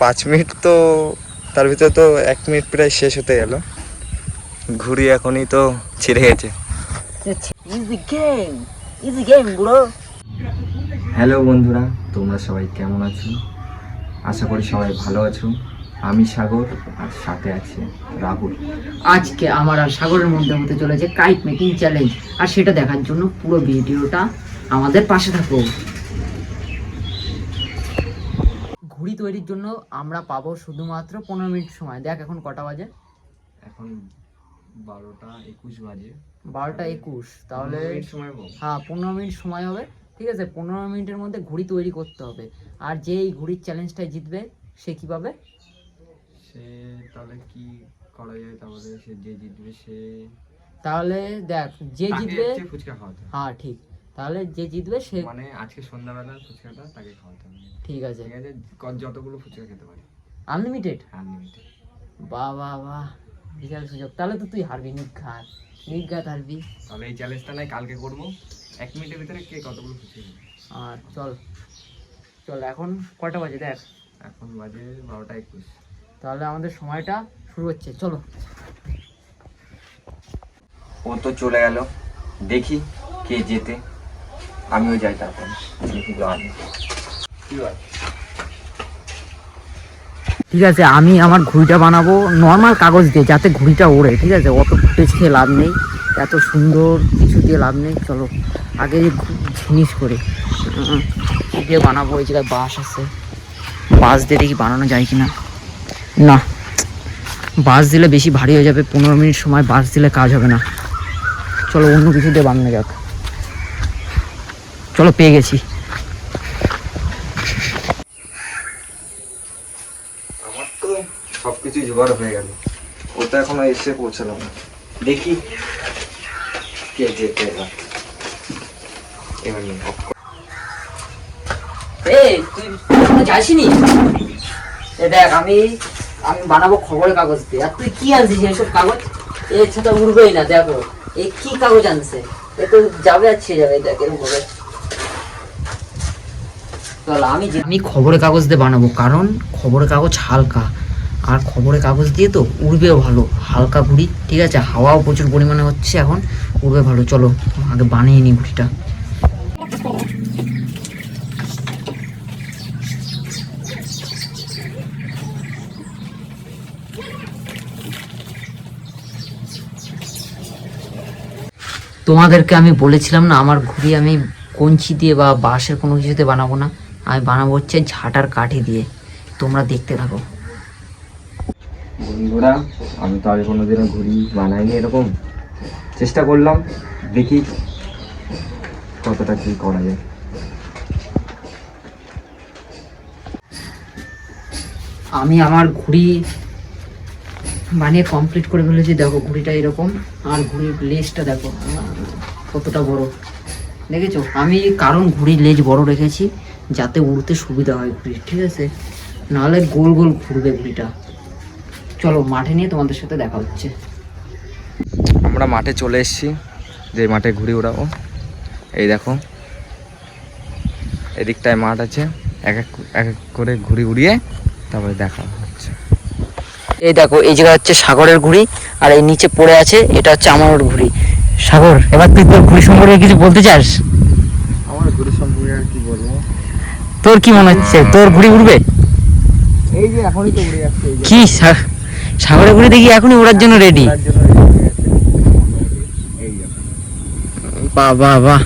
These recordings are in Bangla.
5 মিনিট তো, তার ভিতরে তো 1 মিনিট প্রায় শেষ হতে গেল। ঘুড়ি এখনই তো ছিঁড়ে গেছে। হ্যালো বন্ধুরা, তোমরা সবাই কেমন আছো? আশা করি সবাই ভালো আছো। আমি সাগর আর সাথে আছি রাহুল। আজকে আমার আর সাগরের মধ্যে হতে চলেছে কাইট মেকিং চ্যালেঞ্জ, আর সেটা দেখার জন্য পুরো ভিডিওটা আমাদের পাশে থাকো। ঘুড়ি তৈরির জন্য আমরা পাবো শুধুমাত্র 15 মিনিট সময়। দেখ এখন কটা বাজে? এখন 12টা 21 বাজে। 12টা 21, তাহলে সময় হ্যাঁ 15 মিনিট সময় হবে। ঠিক আছে, 15 মিনিটের মধ্যে ঘুড়ি তৈরি করতে হবে। আর যে এই ঘুড়ির চ্যালেঞ্জটাই জিতবে সে কি পাবে? সে তাহলে কি করা যায়? তাহলে সে যে জিতবে সে তাহলে দেখ যে জিতবে ফুচকা খাওয়াতে। হ্যাঁ ঠিক, তাহলে যে জিতবে সে মানে আজকে সন্ধ্যাবেলা ফুচকাটা তাকে খাওয়াতে হবে। ঠিক আছে, ঠিক আছে, যতগুলো ফুচকা খেতে পারি। আনলিমিটেড? আনলিমিটেড। বাহ বাহ বাহ, বিশাল সুযোগ। তাহলে তো তুই হারবি, নিঘাত নিঘাত হারবি। তাহলে এই চ্যালেঞ্জটা নাই কালকে করবো। 1 মিনিটের ভিতরে কে কতগুলো ফুচকা খাবে। আর চল চল, এখন কটা বাজে দেখ? এখন বাজে 12টা 21। তাহলে আমাদের সময়টা শুরু হচ্ছে, চলো। ও তো চলে গেল, দেখি কে জেতে। আমিও যাই, তারপর দেখি কি হয়। ঠিক আছে, আমি আমার ঘুড়িটা বানাবো নর্মাল কাগজ দিয়ে, যাতে ঘুড়িটা ওড়ে। ঠিক আছে, অত ফুটেজ খেয়ে লাভ নেই, এত সুন্দর কিছু দিয়ে লাভ নেই। চলো আগে জিনিস করে দিয়ে বানাবো। এই জায়গায় বাঁশ আছে, বাঁশ দিয়ে দেখি বানানো যায় কিনা। না, বাঁশ দিলে বেশি ভারী হয়ে যাবে। 15 মিনিট সময় বাঁশ দিলে কাজ হবে না। চলো অন্য কিছু দিয়ে বানানো যাক। চলো, পেয়ে গেছি। আমার তো সবকিছু জোগাড় হয়ে গেল, ও তো এখনো এসে পৌঁছালো না। দেখি কে জেতে এবার। তুই যাসনি? দেখ আমি বানাবো খবরের কাগজ দিয়ে, আর তুই কি আনছিস এসব কাগজ? এর সাথে উড়বেই না। দেখো এ কি কাগজ আনছে, এ তো যাবে আর ছিঁড়ে যাবে। দেখ এরকম ভাবে। চল আমি খবরের কাগজ দিয়ে বানাবো, কারণ খবরের কাগজ হালকা, আর খবরের কাগজ দিয়ে তো উড়বেও ভালো। হালকা ঘুড়ি, ঠিক আছে, হাওয়াও প্রচুর পরিমাণে হচ্ছে এখন, উড়বে ভালো। চলো আগে বানিয়ে নিই ঘুড়িটা। তোমাদেরকে আমি বলেছিলাম না, আমার ঘুড়ি আমি কঞ্চি দিয়ে বা বাঁশের কোনো কিছুতে বানাবো না, আমি বানাবো হচ্ছে ঝাঁটার কাঠি দিয়ে। তোমরা দেখতে থাকো। বন্ধুরা, আমি তো আগে কোনোদিনও ঘুড়ি বানাইনি এরকম। চেষ্টা করলাম, দেখি কতটা কি করা যায়। আমি আমার ঘুড়ি বানিয়ে কমপ্লিট করে ফেলেছি। দেখো ঘুড়িটা এরকম, আর ঘুড়ির লেজটা দেখো কতটা বড়, দেখেছো? আমি কারণ ঘুড়ির লেজ বড় রেখেছি যাতে উড়তে সুবিধা হয় ঘুড়ির, ঠিক আছে, নাহলে গোল গোল ঘুরবে ঘুড়িটা। চলো মাঠে নিয়ে তোমাদের সাথে দেখা হচ্ছে। আমরা মাঠে চলে এসেছি, যে মাঠে ঘুড়ি উড়াবো। এই দেখো, এদিকটায় মাঠ আছে, এক এক করে ঘুড়ি উড়িয়ে তারপরে দেখা হচ্ছে। এই দেখো, এই জায়গা হচ্ছে সাগরের ঘুড়ি, আর এই নিচে পড়ে আছে এটা হচ্ছে আমার ঘুড়ি। সাগর, এবার তুই তোর ঘুড়ি সম্পর্কে কিছু বলতে চাস? আমার ঘুড়ি সম্পর্কে আর কি বলবো? তোর কি মনে হচ্ছে তোর ঘুড়ি উড়বে? এই যে এখনই তো উড়ে যাচ্ছে। কি সাগরের ঘুড়ি দেখি এখনই ওড়ার জন্য রেডি। বাহ বাহ বাহ।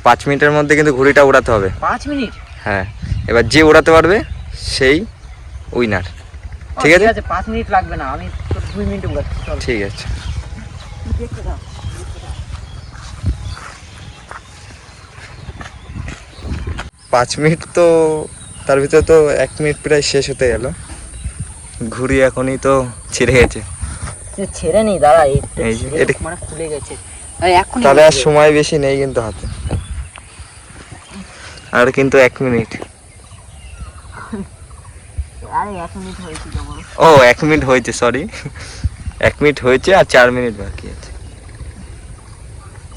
5 মিনিটের মধ্যে কিন্তু ঘুড়িটা উড়াতে হবে। 5 মিনিট? হ্যাঁ, এবার যে উড়াতে পারবে সেই উইনার। ঠিক আছে? 5 মিনিট লাগবে না, আমি তোর 2 মিনিটে উড়াচ্ছি। চল ঠিক আছে। পাঁচ মিনিট তো, তার ভিতরে তো 1 মিনিট প্রায় শেষ হতে গেল। ঘুড়ি এখনই তো ছিঁড়ে গেছে। ছেড়ে নেই, দাঁড়া, এই যে এটা মানে খুলে গেছে। তাহলে আর সময় বেশি নেই কিন্তু হাতে, আর কিন্তু 1 মিনিট। আরে 1 মিনিট হয়েছে তো বড়। ও 1 মিনিট হয়েছে, সরি, 1 মিনিট হয়েছে আর 4 মিনিট বাকি আছে।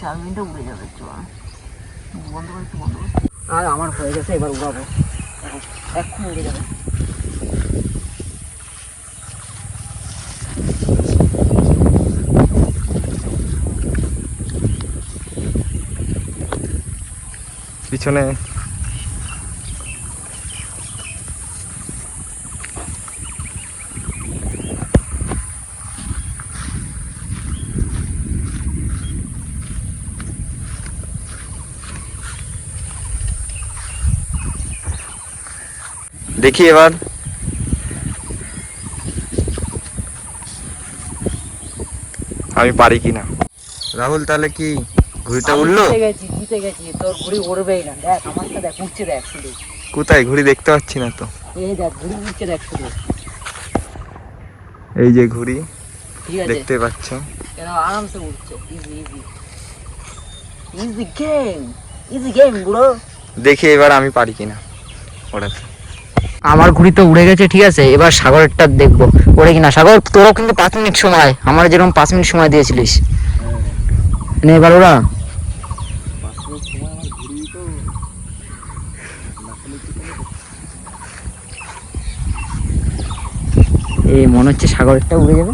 4 মিনিটে উড়ে যাবে। চল বন্ধ করে, আর আমার হয়ে গেছে, এবার উড়াবো। এক্ষুনি উড়ে যাবে। পিছনে দেখি এবার আমি পারি কিনা। রাহুল তাহলে কি ঘুড়িটা উঠলো? জিতে গেছি, তোর ঘুড়ি উড়বেই না। দেখ আমারটা, দেখ উঠছে, দেখ শুধু। কোথায় ঘুড়ি দেখতে পাচ্ছি না তো। এই দেখ ঘুড়ি উঠছে, দেখ শুধু। এই যে ঘুড়ি ঠিক আছে, দেখতে পাচ্ছ, কেন আরামসে উঠছে। Easy easy easy game, easy game bro. দেখি এবার আমি পারি কিনা ওড়াতে। আমার ঘুড়ি তো উড়ে গেছে, ঠিক আছে। এবার সাগরেরটা দেখবো ওড়ে কিনা। সাগর তোরও কিন্তু 5 মিনিট সময়, আমার যেরকম 5 মিনিট সময় দিয়েছিলিস। নে এবার ওরা। এই মনে হচ্ছে সাগরেরটা উড়ে যাবে।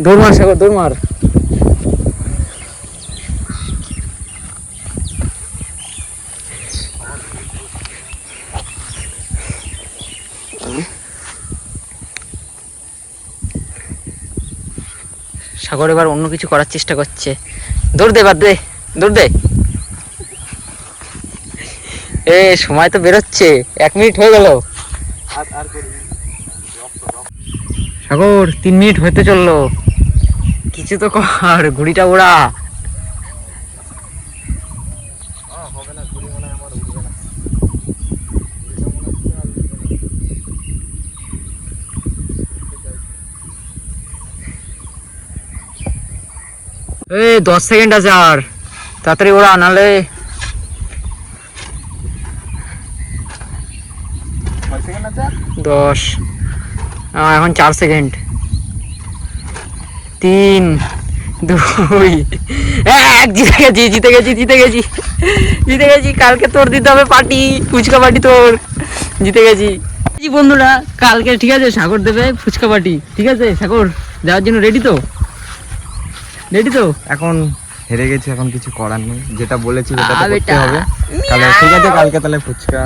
দৌড় মার সাগর, দৌড় মার। সাগর এবার অন্য কিছু করার চেষ্টা করছে। দৌড় দে, বাদ দে, দৌড় দে। এ সময় তো বেরোচ্ছে, 1 মিনিট হয়ে গেল। সাগর 3 মিনিট হতে চললো, কিছু তো কর, ঘুড়িটা ওড়া। এই 10 সেকেন্ড আছে আর, তাড়াতাড়ি ওড়া, নালে 10। এখন 4 সেকেন্ড। 3, 2, 1। জিতে গেছি, জিতে গেছি, জিতে গেছি, জিতে গেছি। কালকে তোর দিতে হবে পার্টি, ফুচকা পার্টি তোর। জিতে গেছি বন্ধুরা, কালকে ঠিক আছে সাগর দেবে ফুচকা পার্টি। ঠিক আছে সাগর, দেওয়ার জন্য রেডি তো? রেডি তো? এখন হেরে গেছি, এখন কিছু করার নেই, যেটা বলেছি সেটা তো আ করতে বেটা। হবে। তাহলে ঠিক আছে, কালকে তাহলে ফুচকা